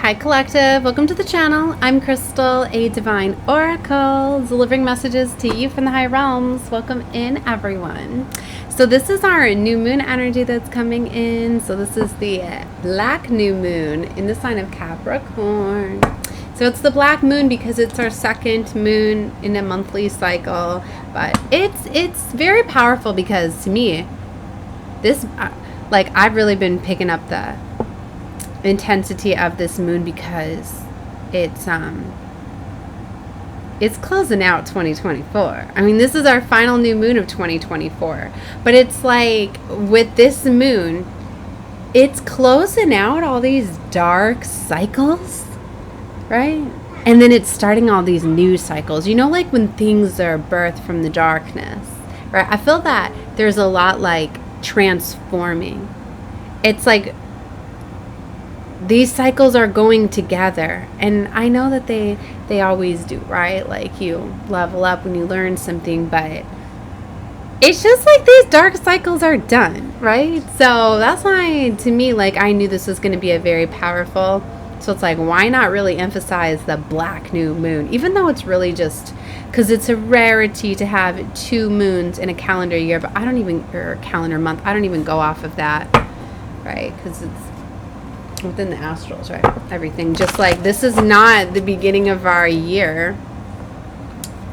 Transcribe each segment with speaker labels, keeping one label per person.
Speaker 1: Hi Collective, welcome to the channel. I'm Crystal, a divine oracle, delivering messages to you from the high realms. Welcome in everyone. So this is our new moon energy that's coming in. So this is the black new moon in the sign of Capricorn. So it's the black moon because it's our second moon in a monthly cycle, but it's very powerful because to me, this like I've really been picking up the intensity of this moon because it's closing out 2024. I mean, this is our final new moon of 2024, but it's like with this moon, it's closing out all these dark cycles, right? And then it's starting all these new cycles, you know, like when things are birthed from the darkness, right? I feel that there's a lot like transforming. It's like these cycles are going together, and I know that they always do, right? Like you level up when you learn something, but it's just like these dark cycles are done, right? So that's why, to me, like I knew this was going to be a very powerful. So it's like, why not really emphasize the black new moon, even though it's really just because it's a rarity to have two moons in a calendar year, but I don't even, or calendar month, I don't even go off of that, right? Because it's within the astrals, right? Everything, just like this is not the beginning of our year.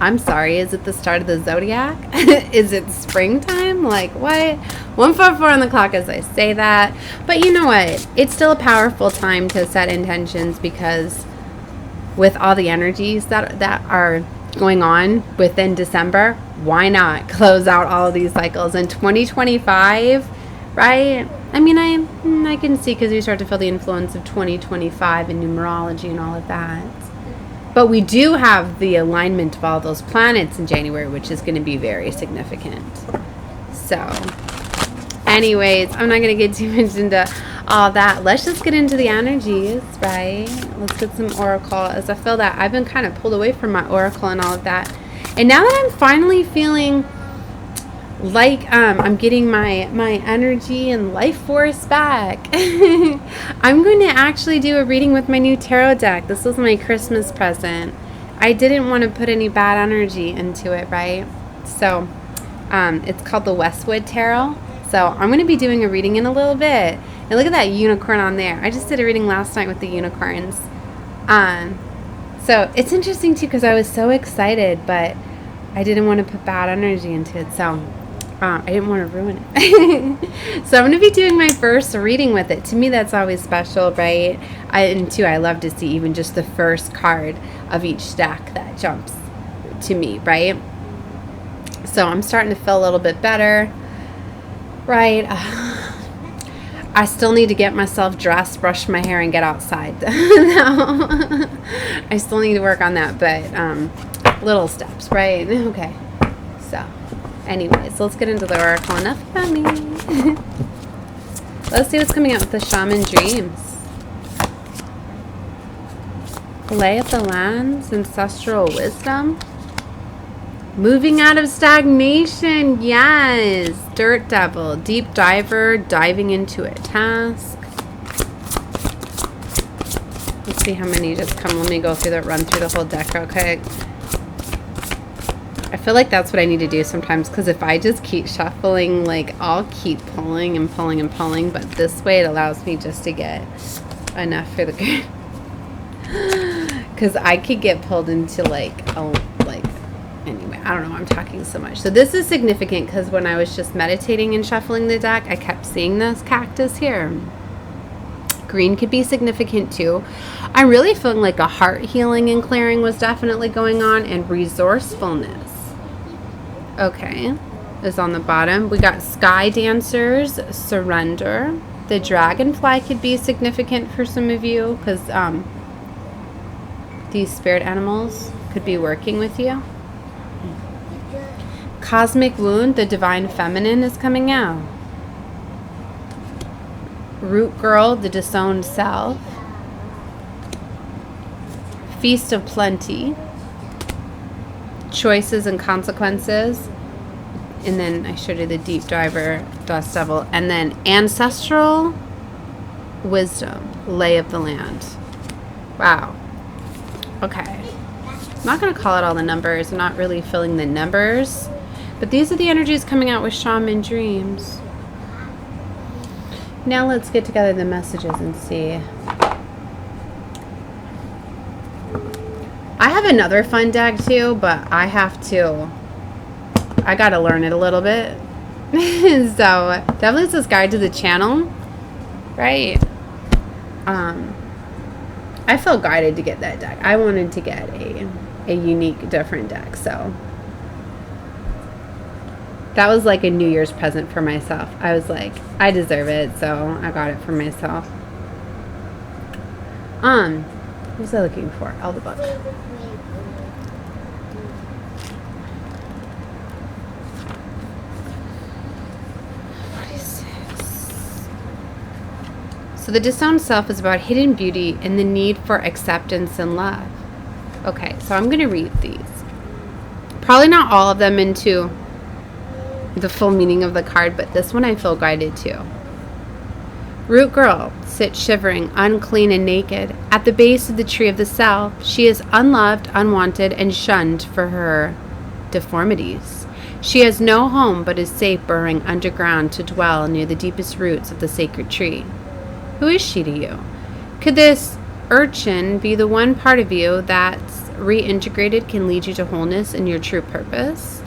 Speaker 1: I'm sorry, is it the start of the zodiac? Is it springtime? Like what? 144 on the clock as I say that. But you know what? It's still a powerful time to set intentions, because with all the energies that are going on within December, why not close out all of these cycles in 2025, right? I mean, I can see, because you start to feel the influence of 2025 and numerology and all of that. But we do have the alignment of all those planets in January, which is going to be very significant. So, anyways, I'm not going to get too much into all that. Let's just get into the energies, right? Let's get some oracle, as I feel that I've been kind of pulled away from my oracle and all of that. And now that I'm finally feeling like I'm getting my energy and life force back, I'm going to actually do a reading with my new tarot deck. This was my Christmas present. I didn't want to put any bad energy into it, right? So it's called the Westwood Tarot. So I'm going to be doing a reading in a little bit. And look at that unicorn on there. I just did a reading last night with the unicorns. So it's interesting too, because I was so excited, but I didn't want to put bad energy into it. So I didn't want to ruin it. So I'm going to be doing my first reading with it. To me, that's always special, right? And too, I love to see even just the first card of each deck that jumps to me, right? So I'm starting to feel a little bit better, right? I still need to get myself dressed, brush my hair, and get outside. No. I still need to work on that, but little steps, right? Okay. So anyways, let's get into the oracle. Enough about me. Let's see what's coming out with the Shaman dreams. Lay of the lands, ancestral wisdom. Moving out of stagnation, yes. Dirt devil, deep diver, diving into a task. Let's see how many just come. Let me go through that, run through the whole deck real quick. I feel like that's what I need to do sometimes, because if I just keep shuffling, like I'll keep pulling and pulling and pulling, but this way it allows me just to get enough for the good. Because I could get pulled into anyway, I don't know, I'm talking so much. So this is significant because when I was just meditating and shuffling the deck, I kept seeing this cactus here. Green could be significant too. I'm really feeling like a heart healing and clearing was definitely going on, and resourcefulness. Okay, is on the bottom. We got sky dancers, surrender. The dragonfly could be significant for some of you, because these spirit animals could be working with you. Cosmic wound, the divine feminine is coming out. Root girl, the disowned self. Feast of plenty. Choices and consequences. And then I showed you the deep diver, dust devil. And then ancestral wisdom, lay of the land. Wow. Okay. I'm not going to call it all the numbers. I'm not really feeling the numbers. But these are the energies coming out with Shaman dreams. Now let's get together the messages and see. I have another fun deck too, but I got to learn it a little bit. So definitely says guide to the channel, right? I felt guided to get that deck. I wanted to get a unique, different deck. So that was like a New Year's present for myself. I was like, I deserve it, so I got it for myself. What was I looking for? Oh, the book. So the disowned self is about hidden beauty and the need for acceptance and love. Okay, so I'm going to read these. Probably not all of them into the full meaning of the card, but this one I feel guided to. Root girl sits shivering, unclean and naked. At the base of the tree of the self, she is unloved, unwanted, and shunned for her deformities. She has no home but is safe burrowing underground to dwell near the deepest roots of the sacred tree. Who is she to you? Could this urchin be the one part of you that's reintegrated can lead you to wholeness and your true purpose?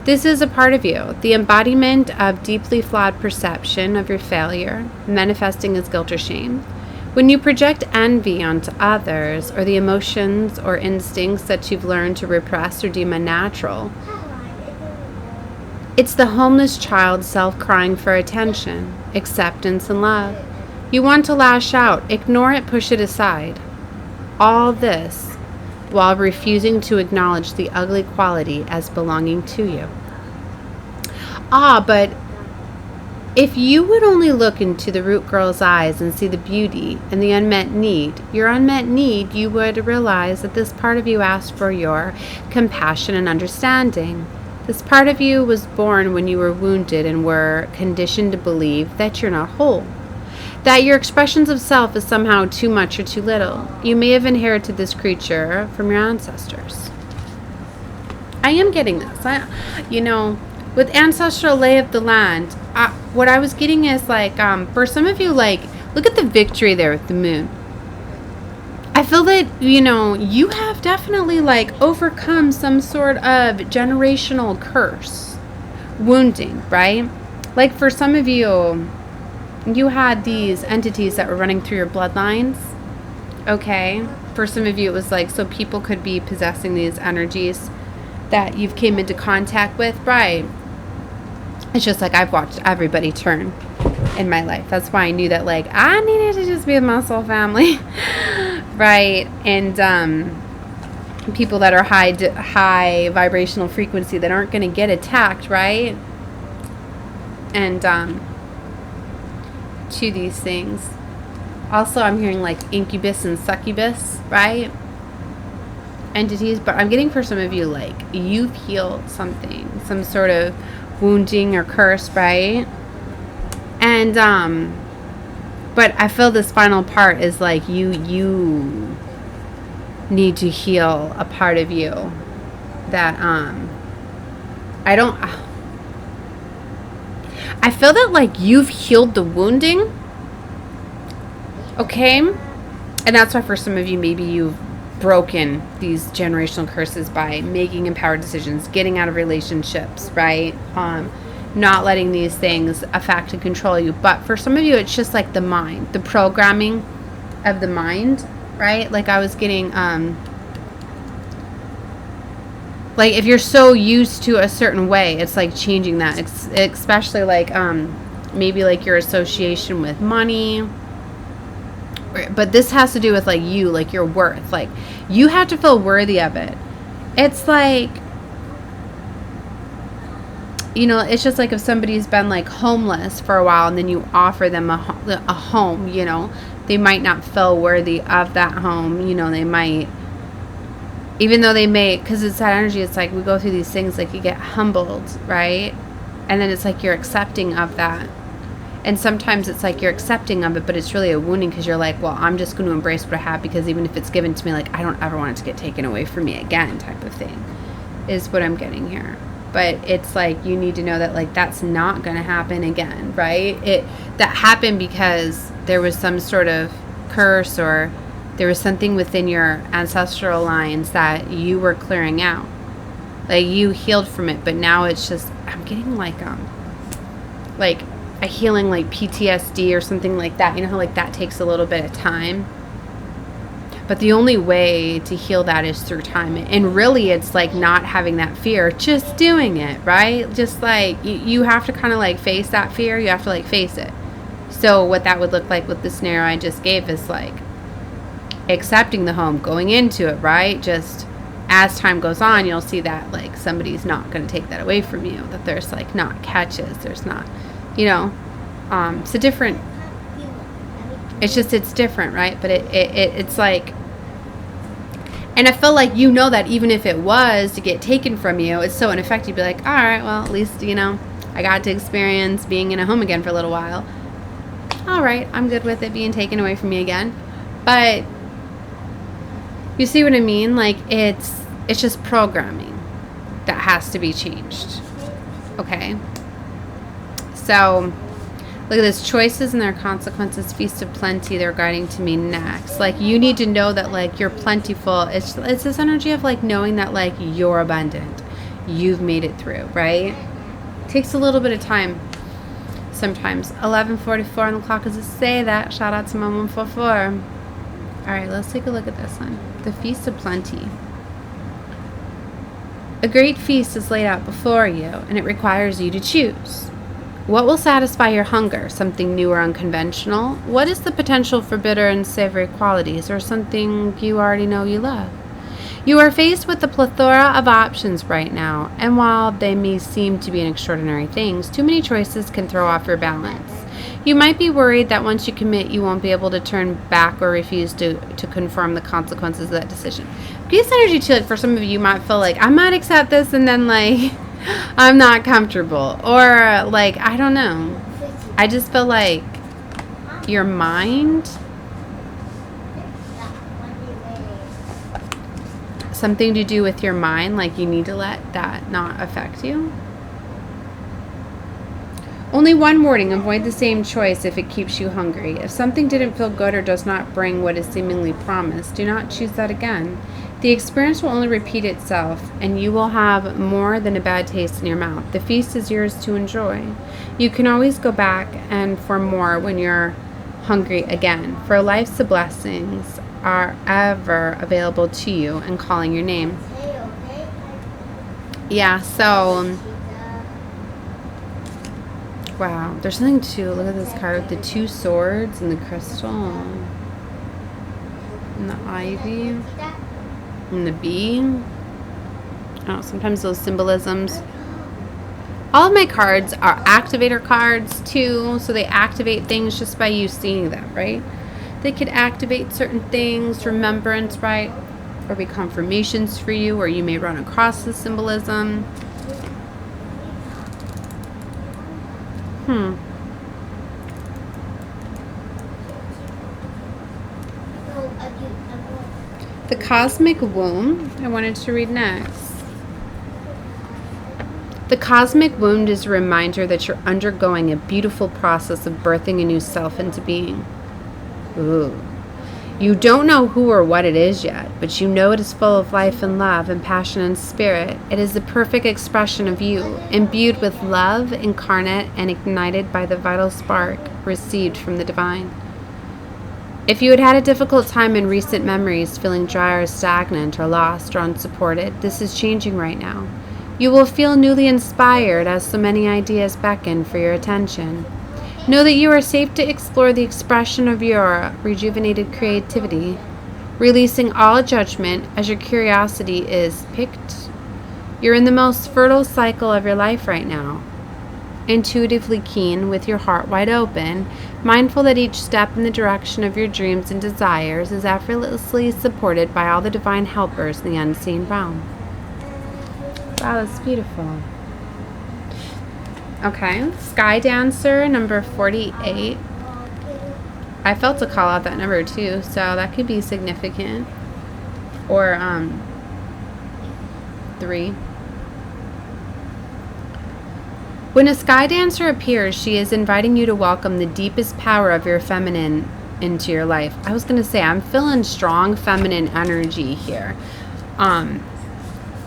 Speaker 1: This is a part of you, the embodiment of deeply flawed perception of your failure, manifesting as guilt or shame. When you project envy onto others, or the emotions or instincts that you've learned to repress or deem unnatural, it's the homeless child self crying for attention, acceptance, and love. You want to lash out, ignore it, push it aside. All this while refusing to acknowledge the ugly quality as belonging to you. But if you would only look into the root girl's eyes and see the beauty and the unmet need, your unmet need, you would realize that this part of you asked for your compassion and understanding. This part of you was born when you were wounded and were conditioned to believe that you're not whole, that your expressions of self is somehow too much or too little. You may have inherited this creature from your ancestors. I am getting this. With ancestral lay of the land, what I was getting is like, for some of you, like, look at the victory there with the moon. I feel that, you have definitely like overcome some sort of generational curse, wounding, right? Like for some of you, you had these entities that were running through your bloodlines, okay? For some of you, it was like, so people could be possessing these energies that you've came into contact with, right? It's just like I've watched everybody turn in my life. That's why I knew that, like, I needed to just be with my soul family, right? And people that are high vibrational frequency that aren't going to get attacked, right? And to these things. Also, I'm hearing like incubus and succubus, right? Entities, but I'm getting for some of you, like, you've healed something, some sort of wounding or curse, right? And but I feel this final part is like you need to heal a part of you that I feel that like you've healed the wounding, okay? And that's why for some of you, maybe you've broken these generational curses by making empowered decisions, getting out of relationships, right? Not letting these things affect and control you. But for some of you, it's just like the mind, the programming of the mind, right? Like I was getting, like if you're so used to a certain way, it's like changing that, especially like maybe like your association with money. But this has to do with like you, like your worth. Like you have to feel worthy of it. It's like, it's just like if somebody's been like homeless for a while and then you offer them a home, they might not feel worthy of that home. They might, even though they may, because it's that energy, it's like we go through these things, like you get humbled, right? And then it's like you're accepting of that. And sometimes it's like you're accepting of it, but it's really a wounding because you're like, well, I'm just going to embrace what I have, because even if it's given to me, like, I don't ever want it to get taken away from me again, type of thing, is what I'm getting here. But it's like, you need to know that, like, that's not going to happen again, right? That happened because there was some sort of curse, or there was something within your ancestral lines that you were clearing out. Like, you healed from it, but now it's just, I'm getting like a healing, like PTSD or something like that. You know how like that takes a little bit of time? But the only way to heal that is through time. And really, it's like not having that fear, just doing it, right? Just like, you have to kind of like face that fear. You have to like face it. So what that would look like with the scenario I just gave is like accepting the home, going into it, right? Just as time goes on, you'll see that like somebody's not going to take that away from you, that there's like not catches, there's not, you know, it's a different, it's just, it's different, right? But it's like, and I feel like, you know, that even if it was to get taken from you, it's so in effect, you'd be like, all right, well, at least, you know, I got to experience being in a home again for a little while. All right, I'm good with it being taken away from me again. But you see what I mean? Like, it's just programming that has to be changed. Okay? So, look at this. Choices and their consequences, feast of plenty, they're guiding to me next. Like, you need to know that, like, you're plentiful. It's this energy of, like, knowing that, like, you're abundant. You've made it through, right? It takes a little bit of time sometimes. 11:44 on the clock is to say that. Shout out to Mom 144. All right, let's take a look at this one. The Feast of Plenty. A great feast is laid out before you, and it requires you to choose. What will satisfy your hunger? Something new or unconventional? What is the potential for bitter and savory qualities, or something you already know you love? You are faced with a plethora of options right now, and while they may seem to be extraordinary things, too many choices can throw off your balance. You might be worried that once you commit, you won't be able to turn back or refuse to conform the consequences of that decision. This energy too, like for some of you might feel like, I might accept this and then like, I'm not comfortable. Or like, I don't know. I just feel like your mind, something to do with your mind, like you need to let that not affect you. Only one wording, avoid the same choice if it keeps you hungry. If something didn't feel good or does not bring what is seemingly promised, do not choose that again. The experience will only repeat itself, and you will have more than a bad taste in your mouth. The feast is yours to enjoy. You can always go back and for more when you're hungry again, for life's blessings are ever available to you and calling your name. Yeah, so wow, there's something to look at this card with the 2 swords and the crystal and the ivy and the bee. Oh, sometimes those symbolisms. All of my cards are activator cards too, so they activate things just by you seeing them, right? They could activate certain things, remembrance, right? Or be confirmations for you, or you may run across the symbolism. The cosmic womb, I wanted to read next. The cosmic wound is a reminder that you're undergoing a beautiful process of birthing a new self into being. Ooh. You don't know who or what it is yet, but you know it is full of life and love and passion and spirit. It is the perfect expression of you, imbued with love, incarnate, and ignited by the vital spark received from the divine. If you had had a difficult time in recent memories, feeling dry or stagnant or lost or unsupported, this is changing right now. You will feel newly inspired as so many ideas beckon for your attention. Know that you are safe to explore the expression of your rejuvenated creativity, releasing all judgment as your curiosity is picked. You're in the most fertile cycle of your life right now. Intuitively keen, with your heart wide open, mindful that each step in the direction of your dreams and desires is effortlessly supported by all the divine helpers in the unseen realm. Wow, that's beautiful. Okay. Sky Dancer, number 48. I felt to call out that number too, so that could be significant. Or 3. When a sky dancer appears, she is inviting you to welcome the deepest power of your feminine into your life. I was going to say, I'm feeling strong feminine energy here.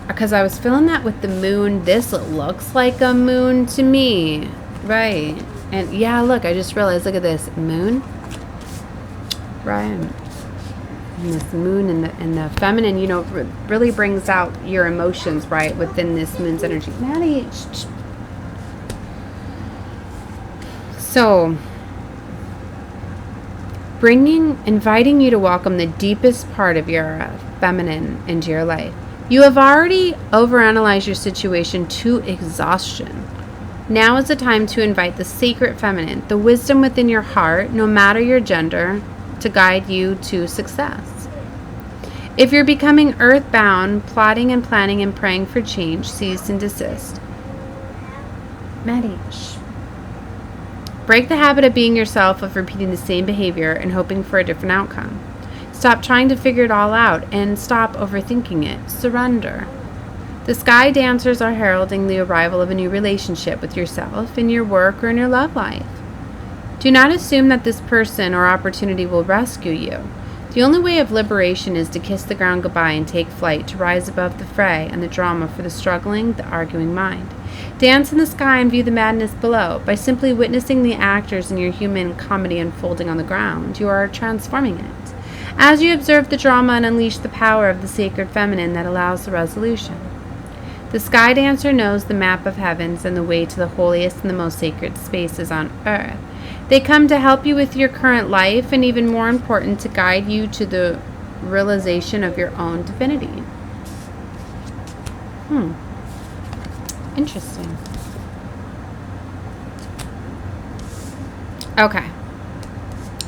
Speaker 1: Because I was feeling that with the moon. This looks like a moon to me. Right. And yeah, look, I just realized, look at this. Moon. Right. And this moon and the feminine, you know, really brings out your emotions, right, within this moon's energy. Maddie. So, inviting you to welcome the deepest part of your feminine into your life. You have already overanalyzed your situation to exhaustion. Now is the time to invite the sacred feminine, the wisdom within your heart, no matter your gender, to guide you to success. If you're becoming earthbound, plotting and planning and praying for change, cease and desist. Maddie, break the habit of being yourself, of repeating the same behavior and hoping for a different outcome. Stop trying to figure it all out and stop overthinking it. Surrender. The sky dancers are heralding the arrival of a new relationship with yourself, in your work, or in your love life. Do not assume that this person or opportunity will rescue you. The only way of liberation is to kiss the ground goodbye and take flight, to rise above the fray and the drama for the struggling, the arguing mind. Dance in the sky and view the madness below. By simply witnessing the actors in your human comedy unfolding on the ground, you are transforming it. As you observe the drama and unleash the power of the sacred feminine that allows the resolution. The sky dancer knows the map of heavens and the way to the holiest and the most sacred spaces on earth. They come to help you with your current life, and even more important, to guide you to the realization of your own divinity. Interesting. Okay.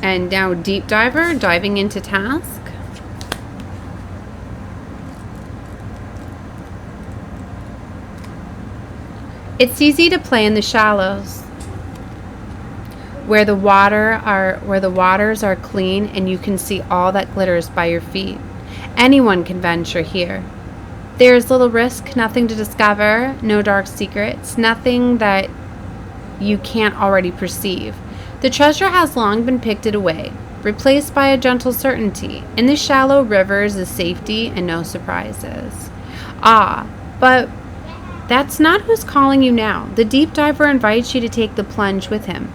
Speaker 1: And now deep diver, diving into task. It's easy to play in the shallows, where the waters are clean and you can see all that glitters by your feet. Anyone can venture here. There is little risk, nothing to discover, no dark secrets, nothing that you can't already perceive. The treasure has long been picked away, replaced by a gentle certainty. In the shallow rivers is safety and no surprises. But that's not who's calling you now. The deep diver invites you to take the plunge with him.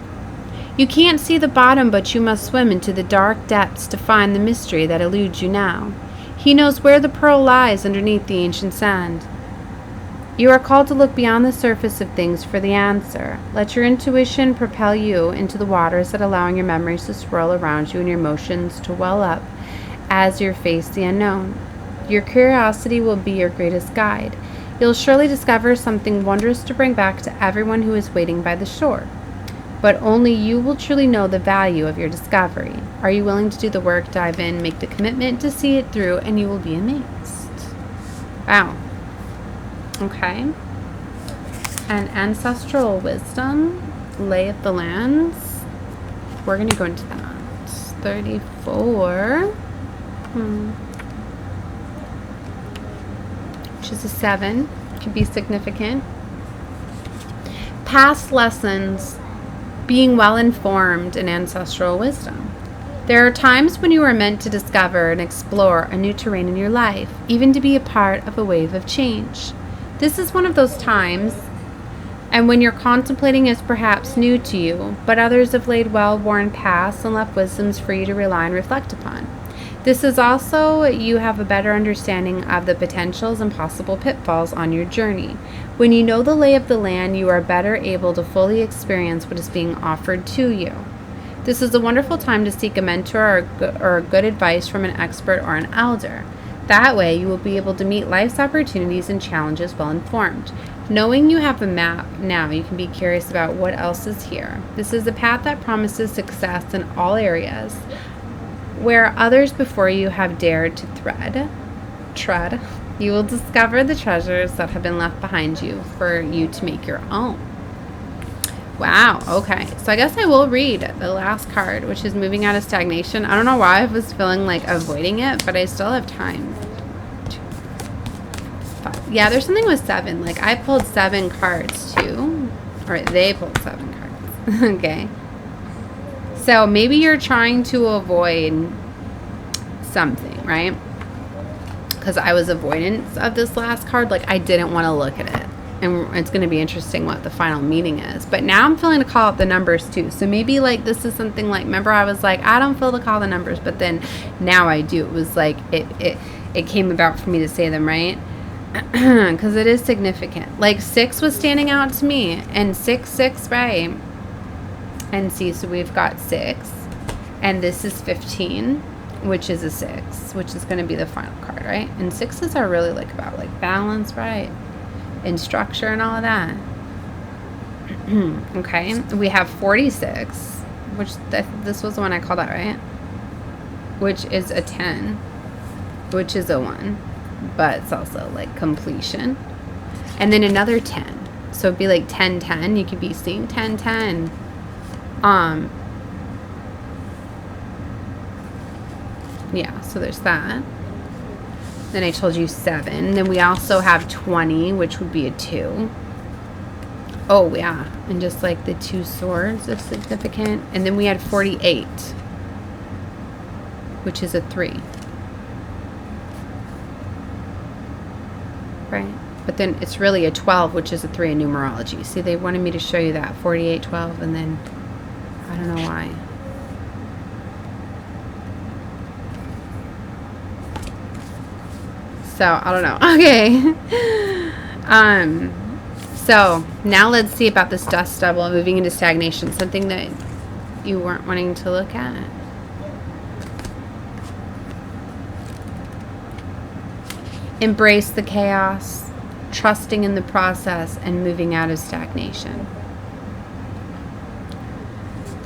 Speaker 1: You can't see the bottom, but you must swim into the dark depths to find the mystery that eludes you now. He knows where the pearl lies underneath the ancient sand. You are called to look beyond the surface of things for the answer. Let your intuition propel you into the waters that allow your memories to swirl around you and your emotions to well up as you face the unknown. Your curiosity will be your greatest guide. You'll surely discover something wondrous to bring back to everyone who is waiting by the shore. But only you will truly know the value of your discovery. Are you willing to do the work, dive in, make the commitment to see it through, and you will be amazed. Wow. Okay. And ancestral wisdom, lay of the lands. We're going to go into that. 34. Which is a 7. Could be significant. Past lessons. Being well informed in ancestral wisdom. There are times when you are meant to discover and explore a new terrain in your life, even to be a part of a wave of change. This is one of those times, and when you're contemplating is perhaps new to you, but others have laid well-worn paths and left wisdoms for you to rely and reflect upon. This is also you have a better understanding of the potentials and possible pitfalls on your journey. When you know the lay of the land, you are better able to fully experience what is being offered to you. This is a wonderful time to seek a mentor or good advice from an expert or an elder. That way, you will be able to meet life's opportunities and challenges well informed. Knowing you have a map now, you can be curious about what else is here. This is a path that promises success in all areas, where others before you have dared to tread. You will discover the treasures that have been left behind you for you to make your own. Wow, okay. So I guess I will read the last card, which is moving out of stagnation. I don't know why I was feeling like avoiding it, but I still have time. 5. Yeah, there's something with 7. Like I pulled 7 cards too. Or they pulled 7 cards. Okay. So maybe you're trying to avoid something, right? Because I was avoidance of this last card. Like I didn't want to look at it. And it's going to be interesting what the final meaning is. But now I'm feeling to call out the numbers too. So maybe like this is something like, remember I was like, I don't feel to call the numbers. But then now I do. It was like, it came about for me to say them, right? Because it is significant. Like 6 was standing out to me. And 6, 6, right? And see, so we've got 6. And this is 15, which is a 6. Which is going to be the final card, right? And 6s are really like about like balance, right? And structure and all of that. Okay, we have 46, which this was the one I called out, right? Which is a 10, which is a 1, but it's also like completion. And then another 10, so it'd be like 10, 10. You could be seeing 10, 10. Yeah, so there's that. Then I told you 7. Then we also have 20, which would be a 2. Oh, yeah. And just like the 2 swords is significant. And then we had 48, which is a 3. Right? But then it's really a 12, which is a 3 in numerology. See, they wanted me to show you that. 48, 12, and then I don't know why. So, I don't know. Okay. So, now let's see about this dust devil moving into stagnation. Something that you weren't wanting to look at. Embrace the chaos, trusting in the process, and moving out of stagnation.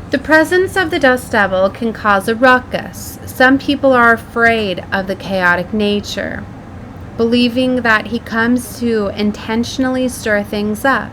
Speaker 1: The presence of the dust devil can cause a ruckus. Some people are afraid of the chaotic nature, believing that he comes to intentionally stir things up.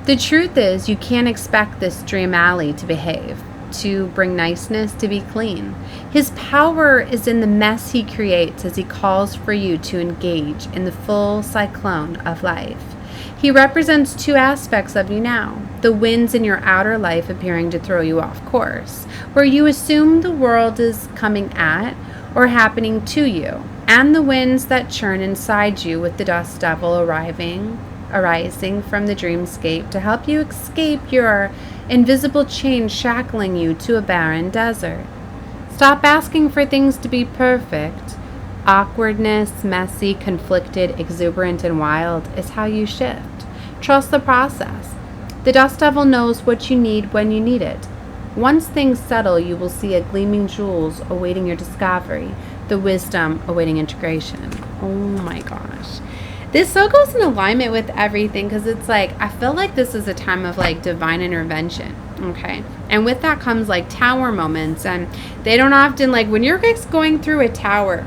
Speaker 1: The truth is, you can't expect this dream alley to behave, to bring niceness, to be clean. His power is in the mess he creates as he calls for you to engage in the full cyclone of life. He represents 2 aspects of you now: the winds in your outer life appearing to throw you off course, where you assume the world is coming at or happening to you, and the winds that churn inside you with the dust devil arising from the dreamscape to help you escape your invisible chain shackling you to a barren desert. Stop asking for things to be perfect. Awkwardness, messy, conflicted, exuberant, and wild is how you shift. Trust the process. The dust devil knows what you need when you need it. Once things settle, you will see a gleaming jewels awaiting your discovery, the wisdom awaiting integration. Oh my gosh. This so goes in alignment with everything, because it's like, I feel like this is a time of like divine intervention. Okay. And with that comes like tower moments, and they don't often, like when you're going through a tower,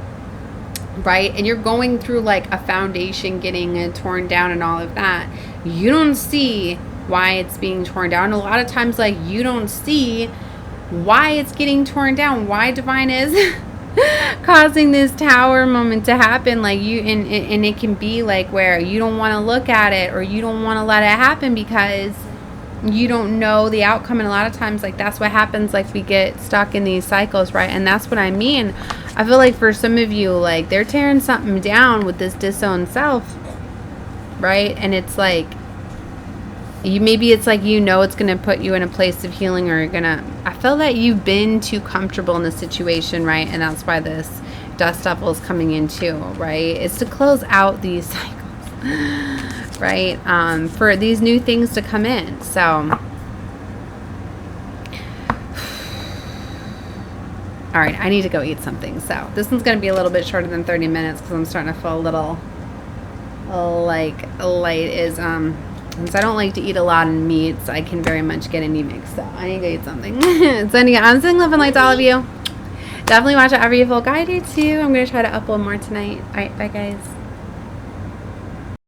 Speaker 1: right, and you're going through like a foundation getting torn down and all of that, you don't see why it's being torn down. A lot of times, like, you don't see why it's getting torn down, why divine is causing this tower moment to happen. Like you, and it can be like where you don't want to look at it, or you don't want to let it happen because you don't know the outcome. And a lot of times, like, that's what happens. Like, we get stuck in these cycles, right? And that's what I mean. I feel like for some of you, like, they're tearing something down with this disowned self, right? And it's like, maybe it's like, it's going to put you in a place of healing, or I feel that you've been too comfortable in the situation, right? And that's why this dust devil is coming in too, right? It's to close out these cycles, right? For these new things to come in. So, all right, I need to go eat something. So this one's going to be a little bit shorter than 30 minutes because I'm starting to feel a little like light is, since I don't like to eat a lot of meats, I can very much get anemic, so I need to eat something. So anyway, I'm sending love and light to all of you. Definitely watch out every full guide too. I'm going to try to upload more tonight. All right, bye guys.